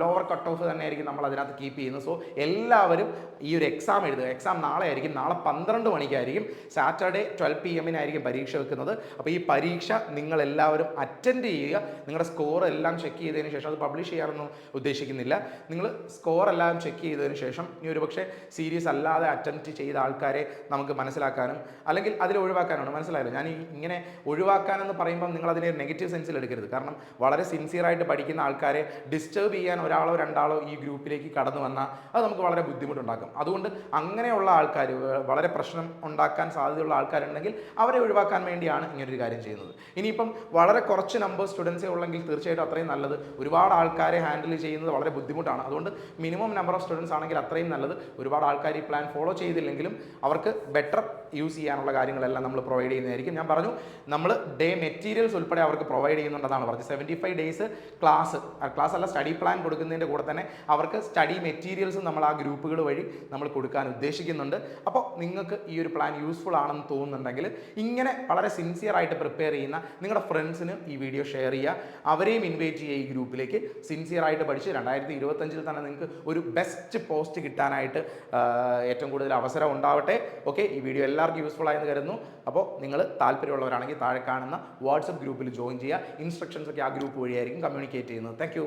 ലോവർ കട്ട് ഓഫ് തന്നെയായിരിക്കും നമ്മൾ അതിനകത്ത് കീപ്പ് ചെയ്യുന്നത്. സോ എല്ലാവരും ഈ ഒരു എക്സാം എഴുതുക. എക്സാം നാളെ ആയിരിക്കും, നാളെ 12 മണിക്കായിരിക്കും. സാറ്റർഡേ 12 PM പരീക്ഷ വെക്കുന്നത്. അപ്പോൾ ഈ പരീക്ഷ നിങ്ങളെല്ലാവരും അറ്റൻഡ് ചെയ്യുക. നിങ്ങളുടെ സ്കോർ എല്ലാം ചെക്ക് ചെയ്തതിന് ശേഷം, അത് പബ്ലിഷ് ചെയ്യാനൊന്നും ഉദ്ദേശിക്കുന്നില്ല, നിങ്ങൾ സ്കോർ എല്ലാം ചെക്ക് ചെയ്തതിന് ശേഷം ഇനി ഒരുപക്ഷെ സീരിയസ് അല്ലാതെ അറ്റംപ്റ്റ് ചെയ്ത ആൾക്കാരെ നമുക്ക് മനസ്സിലാക്കാനും അല്ലെങ്കിൽ അതിൽ ഒഴിവാക്കാനാണ്. മനസ്സിലായല്ലോ, ഞാൻ ഇങ്ങനെ ഒഴിവാക്കാനെന്ന് പറയുമ്പം നിങ്ങൾ അതിനെ നെഗറ്റീവ് സെൻസിൽ എടുക്കരുത്. കാരണം വളരെ സിൻസിയറായിട്ട് പഠിക്കുന്ന ആൾക്കാരെ ഡിസ്റ്റർബ് ചെയ്യാൻ ഒരാളോ രണ്ടാളോ ഈ ഗ്രൂപ്പിലേക്ക് കടന്നു വന്നാൽ അത് നമുക്ക് വളരെ ബുദ്ധിമുട്ടുണ്ടാക്കും. അതുകൊണ്ട് അങ്ങനെയുള്ള ആൾക്കാർ, വളരെ പ്രശ്നം ഉണ്ടാക്കാൻ സാധ്യതയുള്ള ആൾക്കാരുണ്ടെങ്കിൽ അവരെ ഒഴിവാക്കാൻ വേണ്ടിയാണ് ഇങ്ങനൊരു കാര്യം ചെയ്യുന്നത്. ഇനിയിപ്പം വളരെ കുറച്ച് നമ്പർ സ്റ്റുഡൻസേ ഉള്ളെങ്കിൽ തീർച്ചയായിട്ടും അത്രയും നല്ലത്. ഒരുപാട് ആൾക്കാരെ ഹാൻഡിൽ ചെയ്യുന്നത് വളരെ ബുദ്ധിമുട്ടാണ്. അതുകൊണ്ട് മിനിമം നമ്പർ ഓഫ് സ്റ്റുഡൻസ് ആണെങ്കിൽ അത്രയും നല്ലത്. ഒരുപാട് ആൾക്കാർ ഈ പ്ലാൻ ഫോളോ ചെയ്തില്ലെങ്കിലും അവർക്ക് ബെറ്റർ യൂസ് ചെയ്യാനുള്ള കാര്യങ്ങളെല്ലാം നമ്മൾ പ്രൊവൈഡ് ചെയ്യുന്നതായിരിക്കും. ഞാൻ പറഞ്ഞു, നമ്മൾ ഡേ മെറ്റീരിയൽസ് ഉൾപ്പെടെ അവർക്ക് പ്രൊവൈഡ് ചെയ്യുന്നുണ്ടെന്നാണ് പറഞ്ഞത്. 75 ഡേയ്സ് ക്ലാസ് അല്ല, സ്റ്റഡി പ്ലാൻ കൊടുക്കുന്നതിൻ്റെ കൂടെ തന്നെ അവർക്ക് സ്റ്റഡി മെറ്റീരിയൽസും നമ്മൾ ആ ഗ്രൂപ്പുകൾ വഴി നമ്മൾ കൊടുക്കാൻ ഉദ്ദേശിക്കുന്നുണ്ട്. അപ്പോൾ നിങ്ങൾക്ക് ഈ ഒരു പ്ലാൻ യൂസ്ഫുൾ ആണെന്ന് തോന്നുന്നുണ്ടെങ്കിൽ ഇങ്ങനെ വളരെ സിൻസിയറായിട്ട് പ്രിപ്പയർ ചെയ്യുന്ന നിങ്ങളുടെ ഫ്രണ്ട്സിന് ഈ വീഡിയോ ഷെയർ ചെയ്യുക. അവരെയും ഇൻവൈറ്റ് ചെയ്യുക ഈ ഗ്രൂപ്പിലേക്ക്. സിൻസിയറായിട്ട് പഠിച്ച് 2025 തന്നെ നിങ്ങൾക്ക് ഒരു ബെസ്റ്റ് പോസ്റ്റ് കിട്ടാനായിട്ട് ഏറ്റവും കൂടുതൽ അവസരം ഉണ്ടാവട്ടെ. ഓക്കെ, ഈ വീഡിയോ എല്ലാവർക്കും യൂസ്ഫുൾ ആയെന്ന് കരുതുന്നു. അപ്പോൾ നിങ്ങൾ താല്പര്യമുള്ളവരാണെങ്കിൽ താഴെ കാണുന്ന വാട്സപ്പ് ഗ്രൂപ്പിൽ ജോയിൻ ചെയ്യുക. ഇൻസ്ട്രക്ഷൻസ് ഒക്കെ ആ ഗ്രൂപ്പ് വഴിയായിരിക്കും കമ്മ്യൂണിക്കേറ്റ് ചെയ്യുന്നത്. താങ്ക്